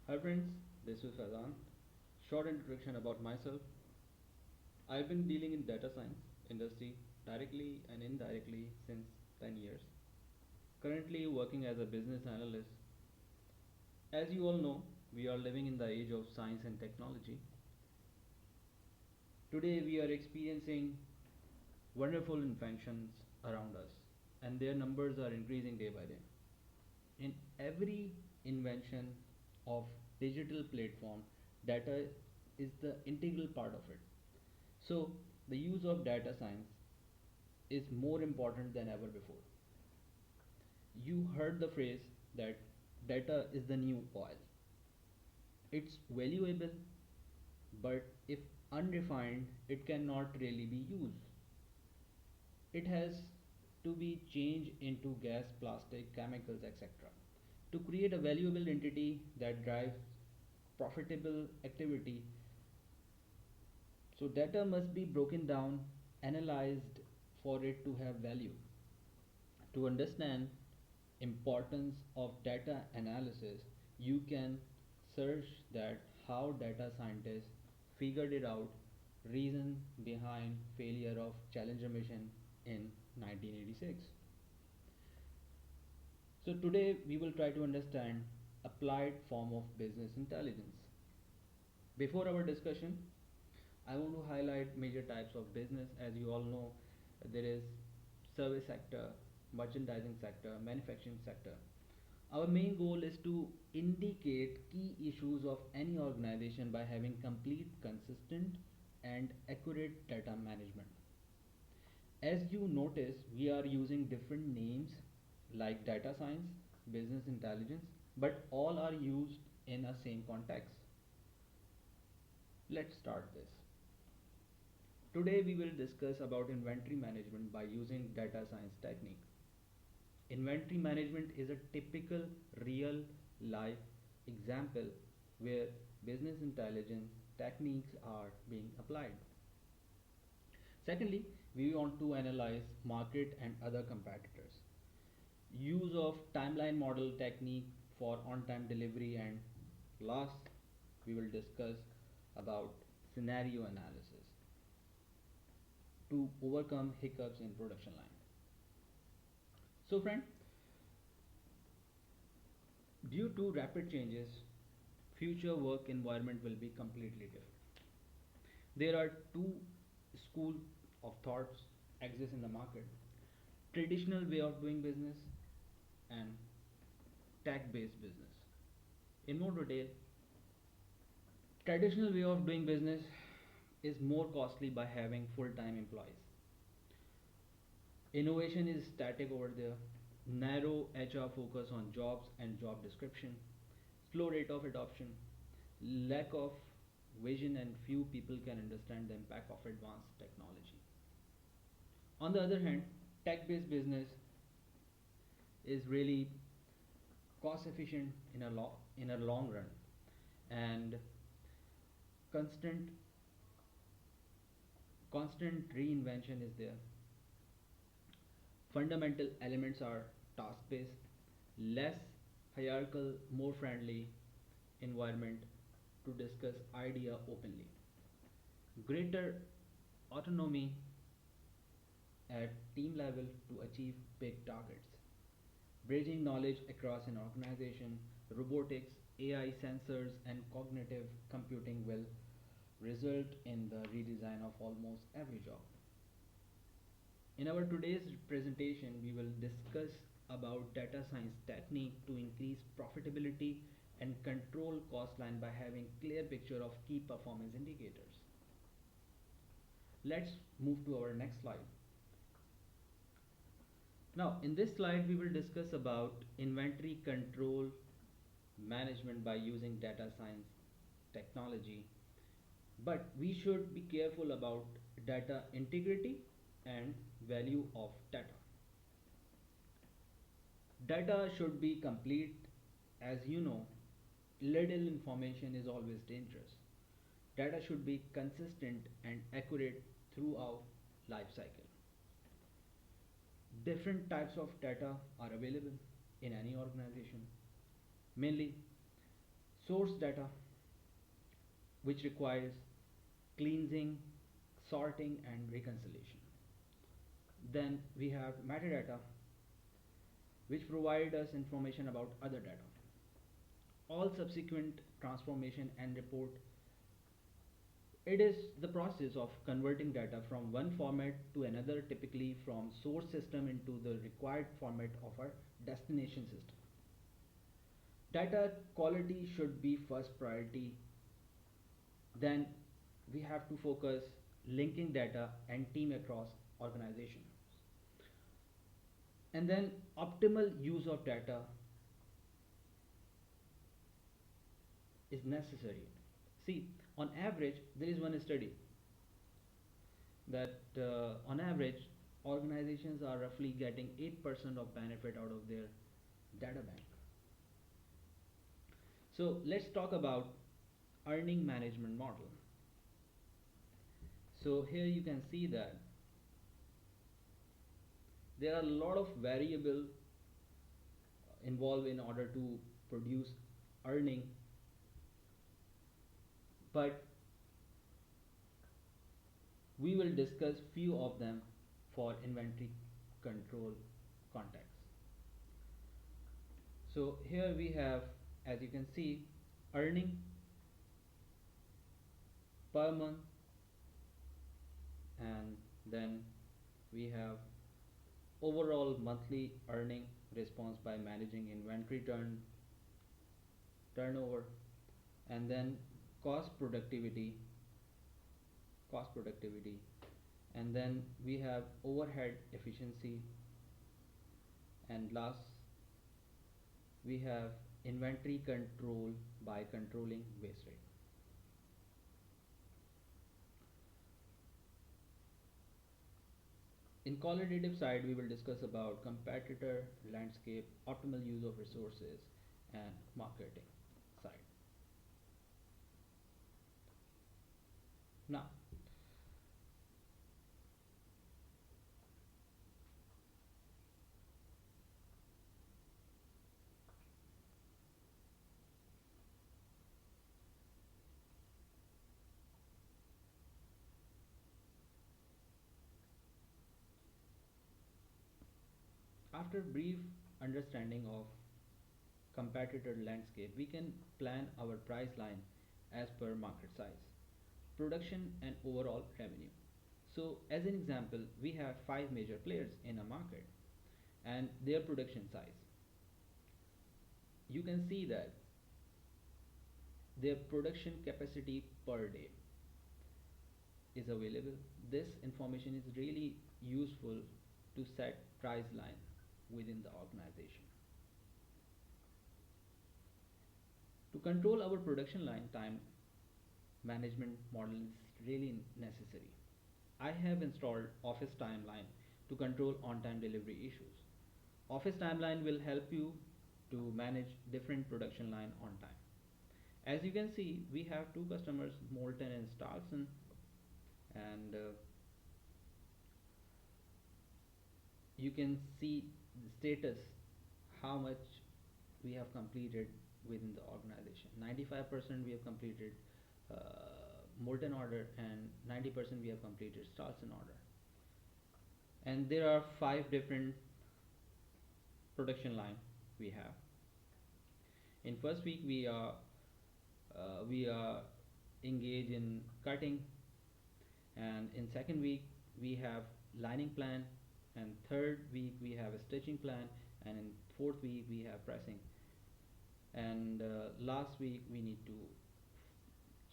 Hi friends, this is Faizan. Short introduction about myself. I've been dealing in data science industry directly and indirectly since 10 years. Currently working as a business analyst. As you all know, we are living in the age of science and technology. Today we are experiencing wonderful inventions around us and their numbers are increasing day by day. In every invention of digital platform, data is the integral part of it. So the use of data science is more important than ever before. You heard the phrase that data is the new oil. It's valuable, but if unrefined, it cannot really be used. It has to be changed into gas, plastic, chemicals, etc. to create a valuable entity that drives profitable activity. So data must be broken down, analyzed for it to have value. To understand importance of data analysis, you can search that how data scientists figured it out, reason behind failure of Challenger mission in 1986. So today we will try to understand applied form of business intelligence. Before our discussion, I want to highlight major types of business. As you all know, there is service sector, merchandising sector, manufacturing sector. Our main goal is to indicate key issues of any organization by having complete, consistent, and accurate data management. As you notice, we are using different names like data science, business intelligence, but all are used in a same context. Let's start this. Today we will discuss about inventory management by using data science technique. Inventory management is a typical real life example where business intelligence techniques are being applied. Secondly, we want to analyze market and other competitors. Use of timeline model technique for on-time delivery, and last we will discuss about scenario analysis to overcome hiccups in production line. So friend, due to rapid changes, future work environment will be completely different. There are two school of thoughts exist in the market. Traditional way of doing business and tech based business. In more detail, traditional way of doing business is more costly by having full-time employees. Innovation is static over there. Narrow HR focus on jobs and job description. Slow rate of adoption. Lack of vision and few people can understand the impact of advanced technology. On the other hand, tech-based business is really cost efficient in a long run and constant constant reinvention is there. Fundamental elements are task based, less hierarchical, more friendly environment to discuss idea openly. Greater autonomy at team level to achieve big targets. Bridging knowledge across an organization, robotics, AI sensors and cognitive computing will result in the redesign of almost every job. In our today's presentation, we will discuss about data science technique to increase profitability and control cost line by having clear picture of key performance indicators. Let's move to our next slide. Now, in this slide, we will discuss about inventory control management by using data science technology. But we should be careful about data integrity and value of data. Data should be complete. As you know, little information is always dangerous. Data should be consistent and accurate throughout life cycle. Different types of data are available in any organization. Mainly source data, which requires cleansing, sorting, and reconciliation. Then we have metadata, which provide us information about other data. All subsequent transformation and report, it is the process of converting data from one format to another, typically from source system into the required format of our destination system. Data quality should be first priority. Then we have to focus linking data and team across organization. And then optimal use of data is necessary. See, on average, there is one study that on average, organizations are roughly getting 8% of benefit out of their data bank. So let's talk about earning management model. So here you can see that there are a lot of variables involved in order to produce earning, but we will discuss few of them for inventory control context. So here we have, as you can see, earning per month, and then we have overall monthly earning response by managing inventory turnover, and then cost productivity, and then we have overhead efficiency, and last we have inventory control by controlling waste rate. In qualitative side, we will discuss about competitor landscape, optimal use of resources, and marketing side. Now, after brief understanding of competitor landscape, we can plan our price line as per market size, production, and overall revenue. So, as an example, we have five major players in a market and their production size. You can see that their production capacity per day is available. This information is really useful to set price line within the organization. To control our production line, time management model is really necessary. I have installed Office Timeline to control on-time delivery issues. Office Timeline will help you to manage different production line on time. As you can see, we have two customers, Molten and Starlson, and you can see the status, how much we have completed within the organization. 95% we have completed Molten order, and 90% we have completed Starlson order. And there are five different production line we have. In first week we are engaged in cutting, and in second week we have lining plan, and third week we have a stitching plan, and in fourth week we have pressing, and last week we need to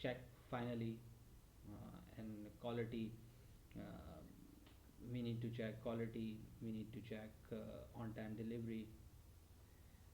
check finally and quality. We need to check quality, we need to check on time delivery,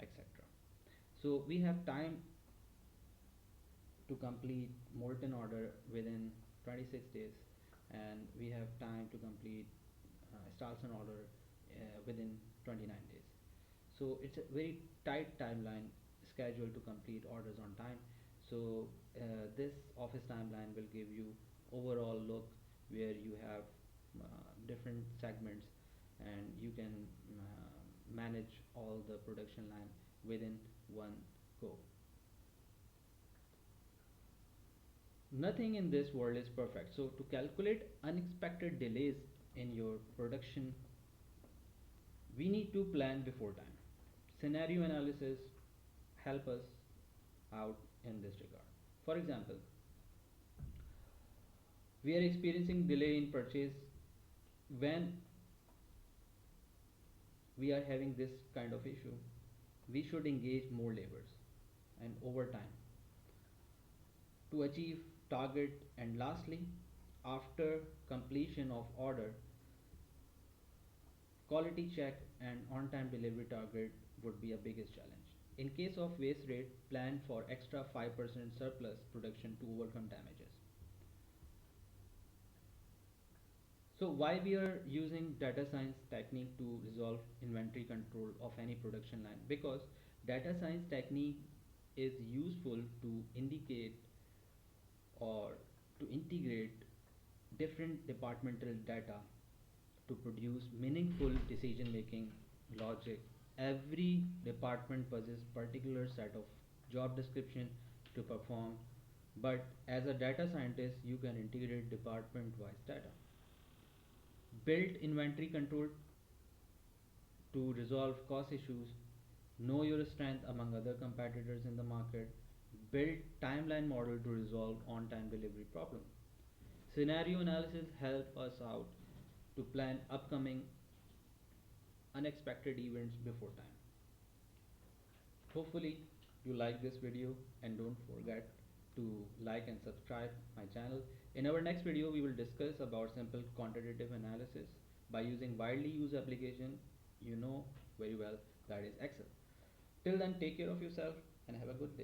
etc. So we have time to complete Molten order within 26 days, and we have time to complete Starlson order within 29 days. So it's a very tight timeline schedule to complete orders on time. So this Office Timeline will give you overall look where you have different segments, and you can manage all the production line within one go. Nothing in this world is perfect. So to calculate unexpected delays in your production, we need to plan before time. Scenario analysis help us out in this regard. For example, we are experiencing delay in purchase. When we are having this kind of issue, we should engage more laborers and overtime to achieve target. And lastly, after completion of order, quality check and on time delivery target would be a biggest challenge. In case of waste rate, plan for extra 5% surplus production to overcome damages. So why we are using data science technique to resolve inventory control of any production line? Because data science technique is useful to indicate or to integrate different departmental data to produce meaningful decision making logic. Every department possesses particular set of job description to perform, but as a data scientist you can integrate department wise data, build inventory control to resolve cost issues, know your strength among other competitors in the market, build timeline model to resolve on time delivery problem. Scenario analysis help us out to plan upcoming unexpected events before time. Hopefully you like this video, and don't forget to like and subscribe my channel. In our next video we will discuss about simple quantitative analysis by using widely used application you know very well, that is Excel. Till then, take care of yourself and have a good day.